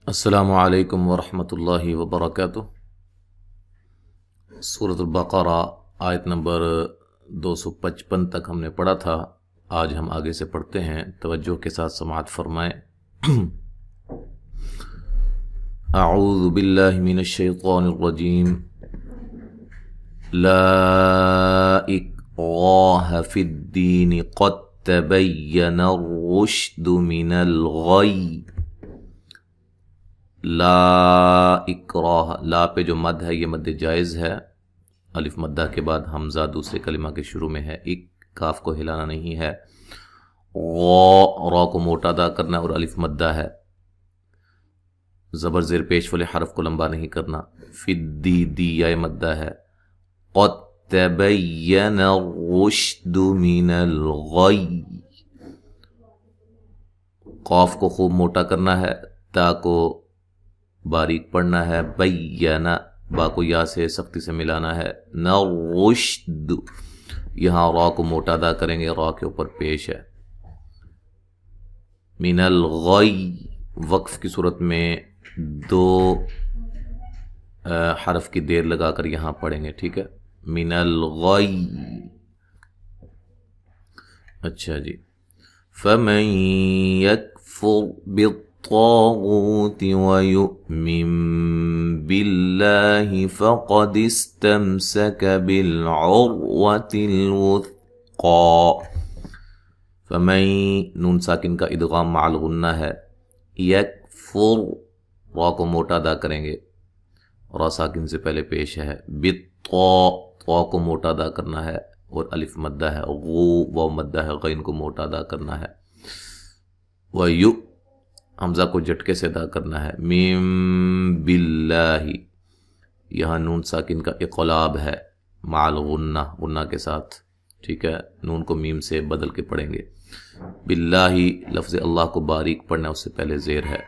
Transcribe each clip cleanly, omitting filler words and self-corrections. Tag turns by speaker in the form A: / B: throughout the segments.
A: السلام علیکم ورحمۃ اللہ وبرکاتہ۔ سورۃ البقرہ آیت نمبر 255 تک ہم نے پڑھا تھا۔ آج ہم آگے سے پڑھتے ہیں، توجہ کے ساتھ سماعت فرمائیں۔ اعوذ باللہ من الشیطان الرجیم، لا اکراہ فی الدین قد تبین الرشد من الغی۔ لا اکراہ، لا پہ جو مد ہے یہ مد جائز ہے، الف مدہ کے بعد حمزہ دوسرے کلمہ کے شروع میں ہے، ایک کاف کو ہلانا نہیں ہے، را کو موٹا ادا کرنا اور الف مدہ ہے، زبر زیر پیش والے حرف کو لمبا نہیں کرنا، فی دی یا مدہ ہے، قد تبین الرشد من الغی، قاف کو خوب موٹا کرنا ہے، تا کو باریک پڑھنا ہے، بینا با کو یا سے سختی سے ملانا ہے، نہ رشد، یہاں را کو موٹا ادا کریں گے، را کے اوپر پیش ہے، من الغی، وقف کی صورت میں دو حرف کی دیر لگا کر یہاں پڑھیں گے، ٹھیک ہے، من الغی۔ اچھا جی، فمن یکفر بالطاغوت ویؤمن باللہ فقد استمسک بالعروۃ الوثقی۔ فمن، نون ساکن کا ادغام مع الغنہ ہے، یکفر، را کو موٹا ادا کریں گے، را ساکن سے پہلے پیش ہے، بالطا، طا کو موٹا ادا کرنا ہے اور الف مدہ ہے، غو واو مدہ ہے، غین کو موٹا ادا کرنا ہے، ویؤ، حمزہ کو جھٹکے سے ادا کرنا ہے، مِن باللہ، یہاں نون ساکن کا اقلاب ہے مع الغنہ، غنہ کے ساتھ، ٹھیک ہے، نون کو میم سے بدل کے پڑھیں گے، باللہ، لفظ اللہ کو باریک پڑھنا ہے، اس سے پہلے زیر ہے،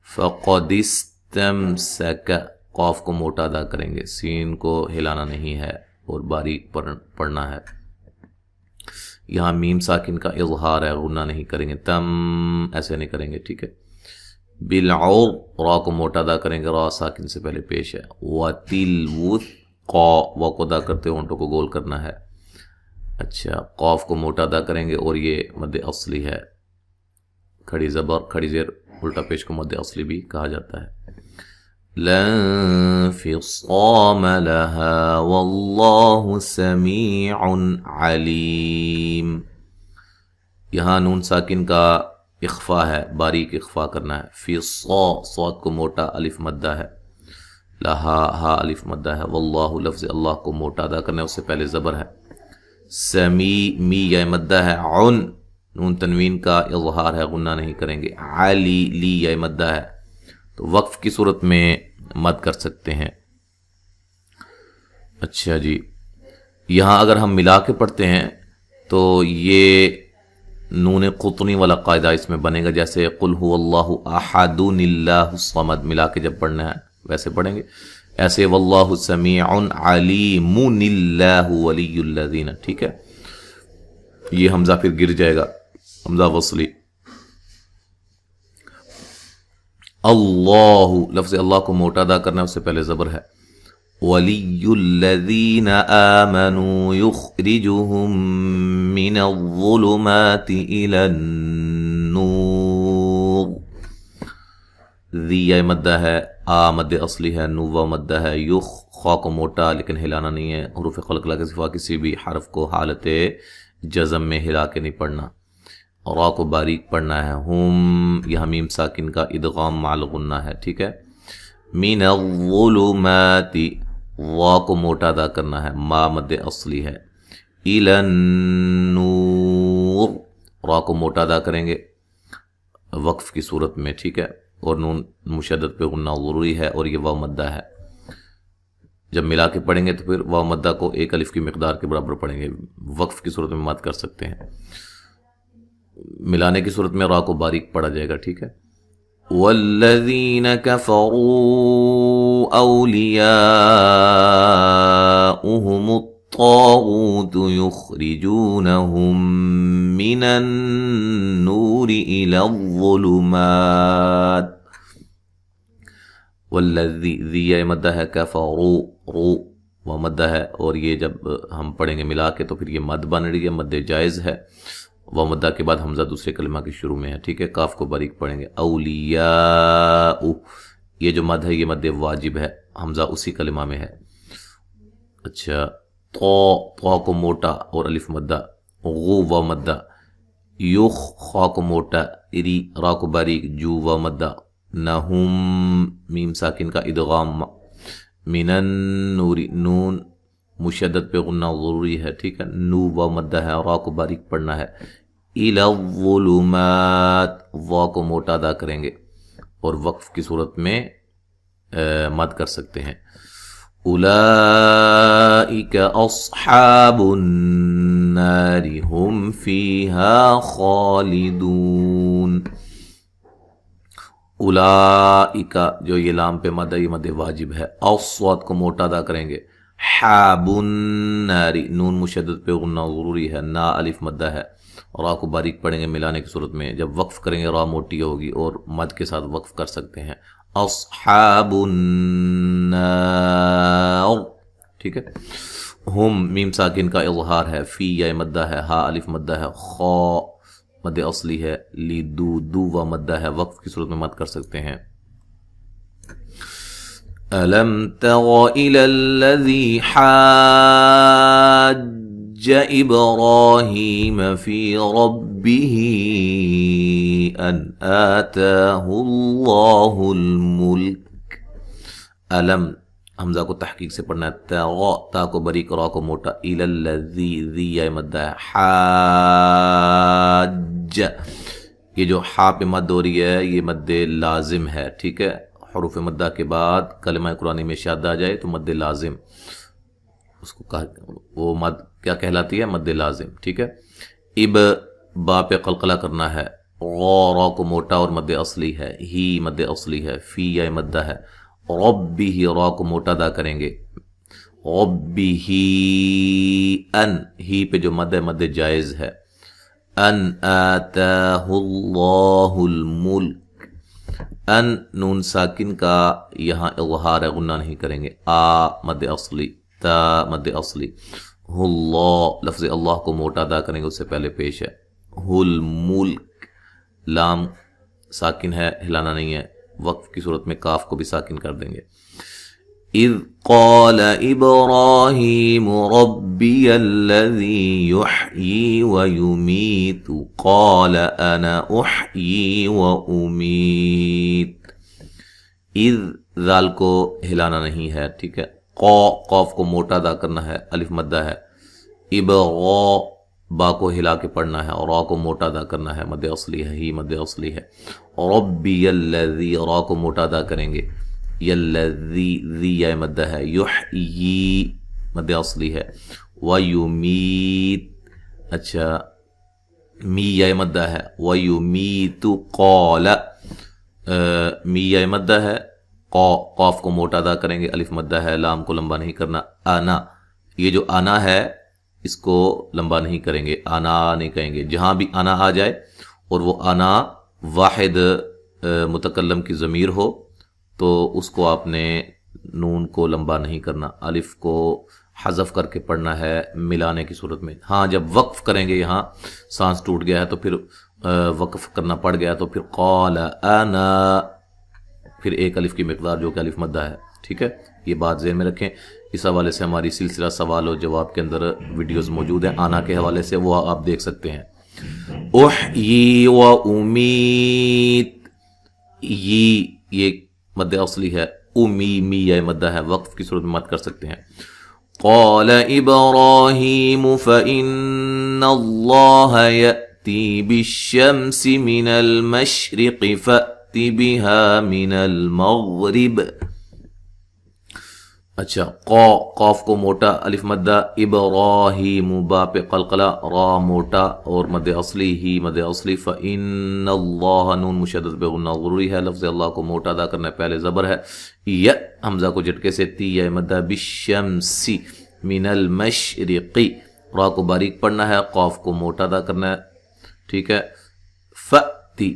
A: فقد استمسک، قاف کو موٹا ادا کریں گے، سین کو ہلانا نہیں ہے اور باریک پڑھنا ہے، یہاں میم ساکن کا اظہار ہے، غنہ نہیں کریں گے، تم ایسے نہیں کریں گے، ٹھیک ہے، بالعور، را کو موٹا ادا کریں گے، را ساکن سے پہلے پیش ہے، وتلوثقا، وا کو ادا کرتے ہونٹوں کو گول کرنا ہے، اچھا، قاف کو موٹا ادا کریں گے اور یہ مد اصلی ہے، کھڑی زبر کھڑی زیر الٹا پیش کو مد اصلی بھی کہا جاتا ہے، لا انفصام لها واللہ سمیع علیم، یہاں نون ساکن کا اخفا ہے، باریک اخفا کرنا ہے، فی صاد کو موٹا الف مدہ ہے، لہا ہا الف مدہ ہے، واللہ لفظ اللہ کو موٹا ادا کرنا ہے، اس سے پہلے زبر ہے، سمی می یا مدہ ہے، عن، نون تنوین کا اظہار ہے، غنہ نہیں کریں گے، علی لی یا مدہ ہے، تو وقف کی صورت میں مد کر سکتے ہیں۔ اچھا جی، یہاں اگر ہم ملا کے پڑھتے ہیں تو یہ نون قطنی والا قاعدہ اس میں بنے گا، جیسے قل هو اللہ احد اللہ الصمد، ملا کے جب پڑھنا ہے ویسے پڑھیں گے، ایسے واللہ سمیع علیم اللہ ولی الذین، ٹھیک ہے، یہ حمزہ پھر گر جائے گا، حمزہ وصلی، اللہ، لفظ اللہ کو موٹا ادا کرنا ہے، اس سے پہلے زبر ہے، ولی الذین آمنوا یخرجهم من الظلمات الی النور، ذی یا مدہ ہے، آ مد اصلی ہے، نو و مدہ ہے، یخ، خا کو موٹا لیکن ہلانا نہیں ہے، حروف قلقلہ کے سوا کسی بھی حرف کو حالت جزم میں ہلا کے نہیں پڑھنا، را کو باریک پڑھنا ہے، ہم، یہ میم ساکن کا ادغام مع الغنہ ہے، ٹھیک ہے، من الظلمات، وا کو موٹا ادا کرنا ہے، ما مد اصلی ہے، الی النور، را کو موٹا ادا کریں گے وقف کی صورت میں، ٹھیک ہے، اور نون مشدد پہ غنہ ضروری ہے، اور یہ واو مدہ ہے، جب ملا کے پڑھیں گے تو پھر واو مدہ کو ایک الف کی مقدار کے برابر پڑھیں گے، وقف کی صورت میں مد کر سکتے ہیں، ملانے کی صورت میں را کو باریک پڑھا جائے گا، ٹھیک ہے، والذین کفروا اولیاؤہم الطاغوت یخرجونہم من النور الی الظلمات، والذی ذی مدہ ہے، کفروا رو وہ مدہ ہے، اور یہ جب ہم پڑھیں گے ملا کے تو پھر یہ مد بن رہی ہے، مد جائز ہے، وہ مدہ کے بعد حمزہ دوسرے کلمہ کے شروع میں ہے، ٹھیک ہے. کاف کو باریک پڑھیں گے. اولیاء، یہ جو مد ہے یہ مد واجب ہے، حمزہ اسی کلمہ میں ہے. اچھا، تو کو موٹا اور الف مدہ، غو و مدہ، یخ خا کو موٹا، ری را کو باریک، جو و مدہ، نہم میم ساکن کا ادغام، من النور نون مشدد پہ غنہ ضروری ہے، ٹھیک ہے. نو و مدہ ہے، را کو باریک پڑھنا ہے. الی الظلمات، وا کو موٹا ادا کریں گے اور وقف کی صورت میں مد کر سکتے ہیں. اولئک اصحاب النار هم فیہا خالدون. اولئک جو یہ لام پہ مد ہے یہ مد واجب ہے. اصوات کو موٹا ادا کریں گے. حاب النار نون مشدد پہ غنہ ضروری ہے، نا الف مدہ ہے، را کو باریک پڑھیں گے ملانے کی صورت میں. جب وقف کریں گے را موٹی ہوگی اور مد کے ساتھ وقف کر سکتے ہیں. اصحاب النار، ٹھیک ہے. ہم میم ساکن کا اظہار ہے، فی یا مدہ ہے، ہا الف مدہ ہے، خا مد اصلی ہے، لی دو دو و مدہ ہے، وقف کی صورت میں مد کر سکتے ہیں. أَلَمْ تَرَ إِلَى الَّذِي حَاجَّ إِبْرَاهِيمَ فِي رَبِّهِ أَنْ آتَاهُ اللَّهُ الْمُلْكَ. أَلَمْ حمزہ کو تحقیق سے پڑھنا ہے، تا کو بریک، را کو موٹا، إِلَى الَّذِي ذی یا مدہ ہے، حَاجَّ یہ جو حا پہ مد ہو رہی ہے یہ مد لازم ہے، ٹھیک ہے. حروف مدہ کے بعد کلمہ قرآنی میں شاد آ جائے تو مد لازم، اس کو وہ مد کیا کہلاتی ہے؟ مد لازم، ٹھیک ہے. اب با پہ قلقلہ کرنا ہے، را کو موٹا اور مد اصلی ہے، ہی مد اصلی ہے، فی یا مدہ ہے. ربی ہی را کو موٹا ادا کریں گے. ربی ہی ان ہی پہ جو مد ہے مد جائز ہے. ان آتاہ اللہ الملک، ان نون ساکن کا یہاں اظہار ہے، غنہ نہیں کریں گے. آ مد اصلی، تا مد اصلی. اللہ لفظ اللہ کو موٹا ادا کریں گے، اس سے پہلے پیش ہے. الملک لام ساکن ہے، ہلانا نہیں ہے، وقف کی صورت میں کاف کو بھی ساکن کر دیں گے. اذ قال ابراہیم ربی الذی یحیی ویمیت قال انا احیی وامیت. اذ ذال کو ہلانا نہیں ہے، ٹھیک ہے. قاف کو موٹا ادا کرنا ہے، الف مدہ ہے. با کو ہلا کے پڑھنا ہے اور را کو موٹا ادا کرنا ہے، مد اصلی ہے، ہی مد اصلی ہے. ربی الذی را کو موٹا ادا کریں گے. یلذی ذی یا مدہ ہے، یحیی مد اصلی ہے، ویمیت اچھا می یا مدہ ہے، ویمیت قال می یا مدہ ہے، قاف کو موٹا ادا کریں گے، الف مدہ ہے، لام کو لمبا نہیں کرنا. آنا یہ جو آنا ہے اس کو لمبا نہیں کریں گے، آنا نہیں کہیں گے. جہاں بھی آنا آ جائے اور وہ آنا واحد متکلم کی ضمیر ہو تو اس کو آپ نے نون کو لمبا نہیں کرنا، الف کو حذف کر کے پڑھنا ہے ملانے کی صورت میں. ہاں جب وقف کریں گے، یہاں سانس ٹوٹ گیا ہے تو پھر وقف کرنا پڑ گیا تو پھر قال انا، پھر ایک الف کی مقدار جو کہ الف مدہ ہے، ٹھیک ہے. یہ بات ذہن میں رکھیں. اس حوالے سے ہماری سلسلہ سوال و جواب کے اندر ویڈیوز موجود ہیں آنا کے حوالے سے، وہ آپ دیکھ سکتے ہیں. احیی و امیت، یہ مد اصلی ہے، امی می یا مدہ ہے، وقف کی صورت میں مد کر سکتے ہیں. قال ابراہیم فإن اللہ یأتی بالشمس من المشرق فأت بها من المغرب. اچھا، قاف کو موٹا، الف مدہ، ابراہیم با پہ قلقلہ، را موٹا اور مد اصلی، ہی مد اصلی. فإن اللہ نون مشدد پہ غنہ ضروری ہے، لفظ اللہ کو موٹا ادا کرنا ہے، پہلے زبر ہے. ی حمزہ کو جھٹکے سے تی یا مدہ، بالشمس من المشرق، را کو باریک پڑھنا ہے، قاف کو موٹا ادا کرنا ہے، ٹھیک ہے. فأتی